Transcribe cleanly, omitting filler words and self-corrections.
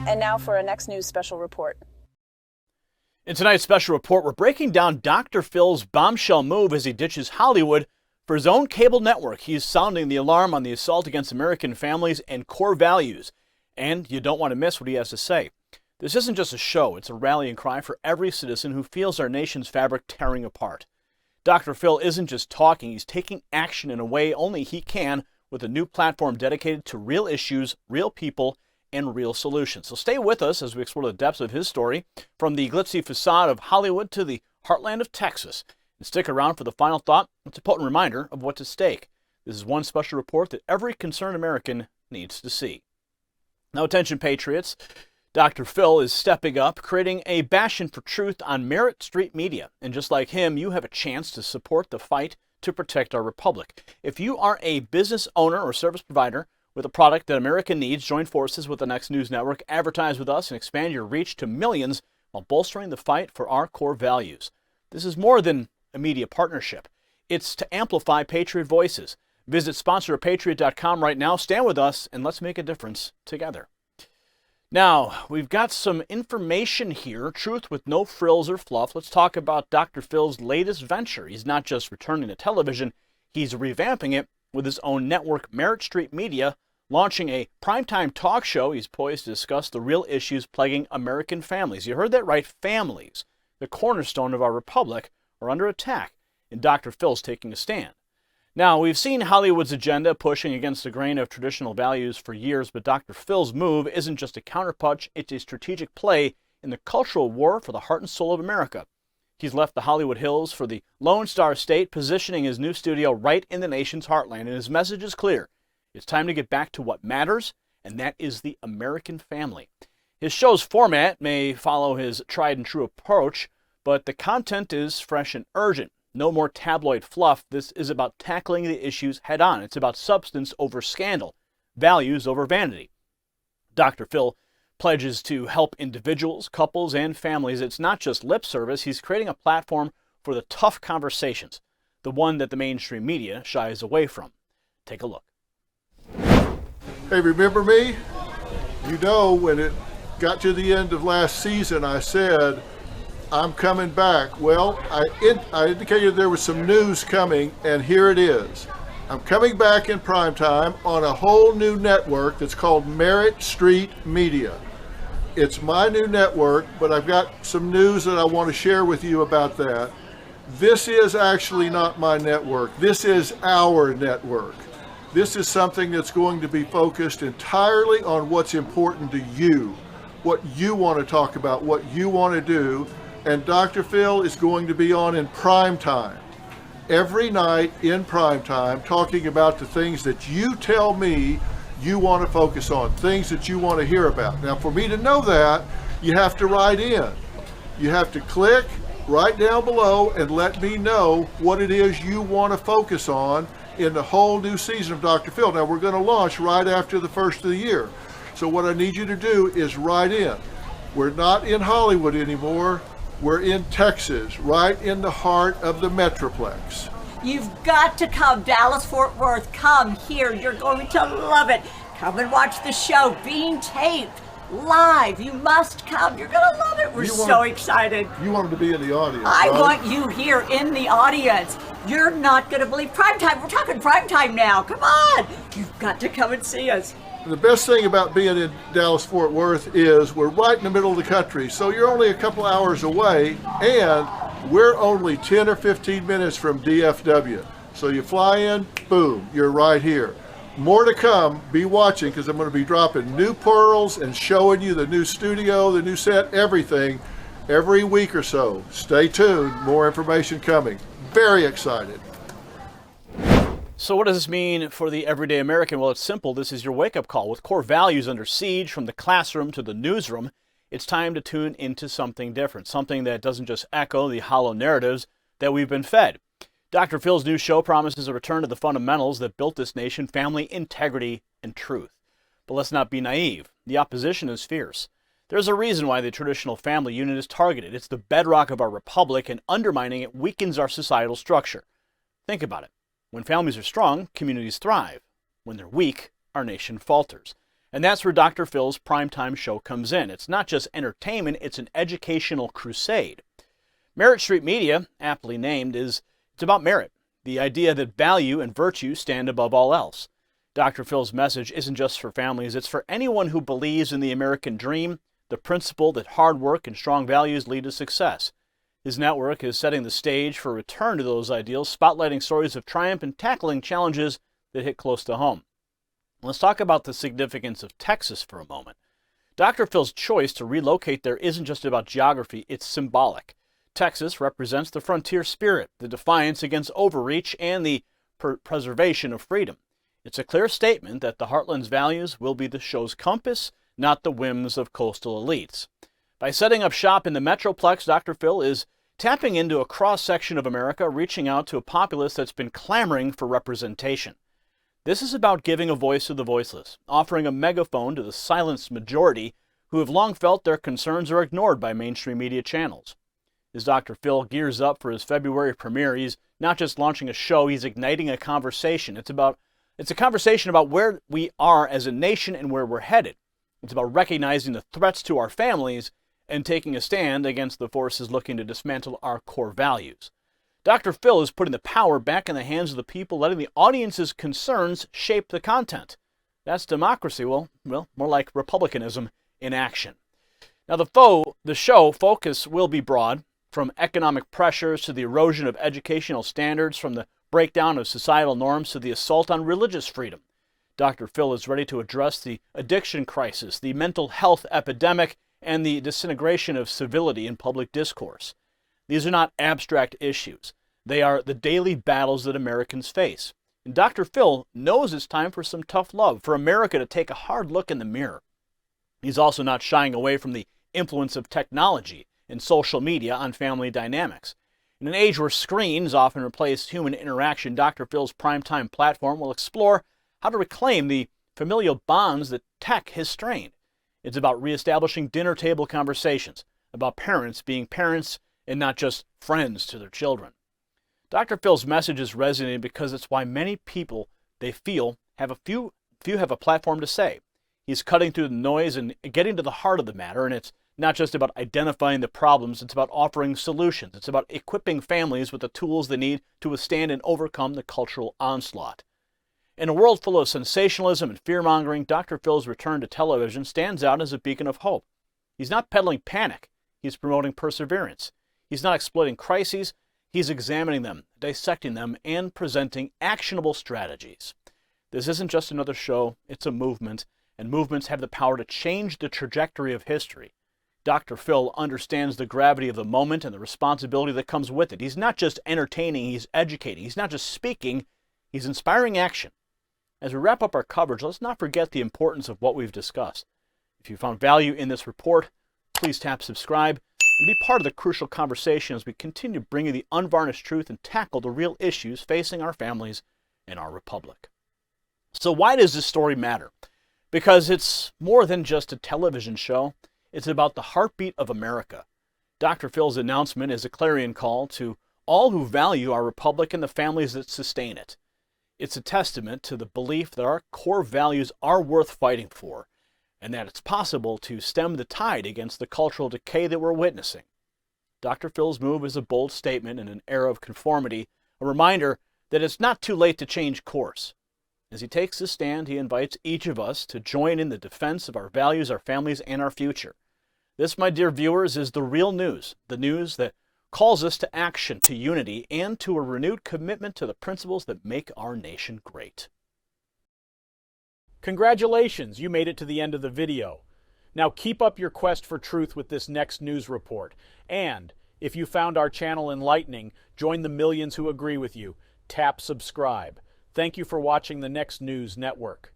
And now for our next news special report. In tonight's special report, we're breaking down Dr. Phil's bombshell move as he ditches Hollywood for his own cable network. He's sounding the alarm on the assault against American families and core values. And you don't want to miss what he has to say. This isn't just a show, it's a rallying cry for every citizen who feels our nation's fabric tearing apart. Dr. Phil isn't just talking, he's taking action in a way only he can with a new platform dedicated to real issues, real people, and real solutions. So stay with us as we explore the depths of his story, from the glitzy facade of Hollywood to the heartland of Texas. And stick around for the final thought. It's a potent reminder of what's at stake. This is one special report that every concerned American needs to see. Now attention, patriots. Dr. Phil is stepping up, creating a bastion for truth on Merit Street Media. And just like him, you have a chance to support the fight to protect our republic. If you are a business owner or service provider with a product that America needs, join forces with the Next News Network, advertise with us, and expand your reach to millions while bolstering the fight for our core values. This is more than a media partnership. It's to amplify patriot voices. Visit sponsorapatriot.com right now. Stand with us, and let's make a difference together. Now, we've got some information here, truth with no frills or fluff. Let's talk about Dr. Phil's latest venture. He's not just returning to television, he's revamping it with his own network, Merit Street Media, launching a primetime talk show. He's poised to discuss the real issues plaguing American families. You heard that right, families. The cornerstone of our republic are under attack, and Dr. Phil's taking a stand. Now, we've seen Hollywood's agenda pushing against the grain of traditional values for years, but Dr. Phil's move isn't just a counterpunch, it's a strategic play in the cultural war for the heart and soul of America. He's left the Hollywood Hills for the Lone Star State, positioning his new studio right in the nation's heartland, and his message is clear. It's time to get back to what matters, and that is the American family. His show's format may follow his tried and true approach, but the content is fresh and urgent. No more tabloid fluff. This is about tackling the issues head on. It's about substance over scandal, values over vanity. Dr. Phil pledges to help individuals, couples, and families. It's not just lip service. He's creating a platform for the tough conversations, the one that the mainstream media shies away from. Take a look. Hey, remember me? You know, when it got to the end of last season, I said, I'm coming back. Well, I indicated there was some news coming, and here it is. I'm coming back in primetime on a whole new network that's called Merit Street Media. It's my new network, but I've got some news that I want to share with you about that. This is actually not my network. This is our network. This is something that's going to be focused entirely on what's important to you, what you want to talk about, what you want to do. And Dr. Phil is going to be on in prime time, every night in prime time, talking about the things that you tell me you want to focus on, things that you want to hear about. Now, for me to know that, you have to write in. You have to click right down below and let me know what it is you want to focus on in the whole new season of Dr. Phil. Now, we're going to launch right after the first of the year. So what I need you to do is write in. We're not in Hollywood anymore. We're in Texas, right in the heart of the Metroplex. You've got to come, Dallas-Fort Worth. Come here. You're going to love it. Come and watch the show being taped live. You must come. You're going to love it. We're so excited. You want them to be in the audience, I right? want you here in the audience. You're not going to believe primetime. We're talking primetime now. Come on. You've got to come and see us. The best thing about being in Dallas-Fort Worth is we're right in the middle of the country, so you're only a couple hours away, and we're only 10 or 15 minutes from DFW. So you fly in, boom, you're right here. More to come. Be watching, because I'm going to be dropping new pearls and showing you the new studio, the new set, everything, every week or so. Stay tuned. More information coming. Very excited. So what does this mean for the everyday American? Well, it's simple. This is your wake-up call. With core values under siege from the classroom to the newsroom, it's time to tune into something different, something that doesn't just echo the hollow narratives that we've been fed. Dr. Phil's new show promises a return to the fundamentals that built this nation: family, integrity, and truth. But let's not be naive. The opposition is fierce. There's a reason why the traditional family unit is targeted. It's the bedrock of our republic, and undermining it weakens our societal structure. Think about it. When families are strong, communities thrive. When they're weak, our nation falters. And that's where Dr. Phil's primetime show comes in. It's not just entertainment, it's an educational crusade. Merit Street Media, aptly named, it's about merit, the idea that value and virtue stand above all else. Dr. Phil's message isn't just for families, it's for anyone who believes in the American dream, the principle that hard work and strong values lead to success. His network is setting the stage for a return to those ideals, spotlighting stories of triumph and tackling challenges that hit close to home. Let's talk about the significance of Texas for a moment. Dr. Phil's choice to relocate there isn't just about geography, it's symbolic. Texas represents the frontier spirit, the defiance against overreach, and the preservation of freedom. It's a clear statement that the Heartland's values will be the show's compass, not the whims of coastal elites. By setting up shop in the Metroplex, Dr. Phil is tapping into a cross-section of America, reaching out to a populace that's been clamoring for representation. This is about giving a voice to the voiceless, offering a megaphone to the silenced majority who have long felt their concerns are ignored by mainstream media channels. As Dr. Phil gears up for his February premiere, he's not just launching a show, he's igniting a conversation. It's a conversation about where we are as a nation and where we're headed. It's about recognizing the threats to our families and taking a stand against the forces looking to dismantle our core values. Dr. Phil is putting the power back in the hands of the people, letting the audience's concerns shape the content. That's democracy, well, more like republicanism in action. Now, the show focus will be broad, from economic pressures to the erosion of educational standards, from the breakdown of societal norms to the assault on religious freedom. Dr. Phil is ready to address the addiction crisis, the mental health epidemic, and the disintegration of civility in public discourse. These are not abstract issues. They are the daily battles that Americans face. And Dr. Phil knows it's time for some tough love, for America to take a hard look in the mirror. He's also not shying away from the influence of technology and social media on family dynamics. In an age where screens often replace human interaction, Dr. Phil's primetime platform will explore how to reclaim the familial bonds that tech has strained. It's about reestablishing dinner table conversations, about parents being parents and not just friends to their children. Dr. Phil's message is resonating because it's why many people, they feel, have a platform to say. He's cutting through the noise and getting to the heart of the matter, and it's not just about identifying the problems, it's about offering solutions. It's about equipping families with the tools they need to withstand and overcome the cultural onslaught. In a world full of sensationalism and fear-mongering, Dr. Phil's return to television stands out as a beacon of hope. He's not peddling panic, he's promoting perseverance. He's not exploiting crises, he's examining them, dissecting them, and presenting actionable strategies. This isn't just another show, it's a movement, and movements have the power to change the trajectory of history. Dr. Phil understands the gravity of the moment and the responsibility that comes with it. He's not just entertaining, he's educating. He's not just speaking, he's inspiring action. As we wrap up our coverage, let's not forget the importance of what we've discussed. If you found value in this report, please tap subscribe and be part of the crucial conversation as we continue bringing the unvarnished truth and tackle the real issues facing our families and our republic. So why does this story matter? Because it's more than just a television show. It's about the heartbeat of America. Dr. Phil's announcement is a clarion call to all who value our republic and the families that sustain it. It's a testament to the belief that our core values are worth fighting for, and that it's possible to stem the tide against the cultural decay that we're witnessing. Dr. Phil's move is a bold statement in an era of conformity, a reminder that it's not too late to change course. As he takes his stand, he invites each of us to join in the defense of our values, our families, and our future. This, my dear viewers, is the real news, the news that calls us to action, to unity, and to a renewed commitment to the principles that make our nation great. Congratulations, you made it to the end of the video. Now keep up your quest for truth with this next news report. And if you found our channel enlightening, join the millions who agree with you. Tap subscribe. Thank you for watching the Next News Network.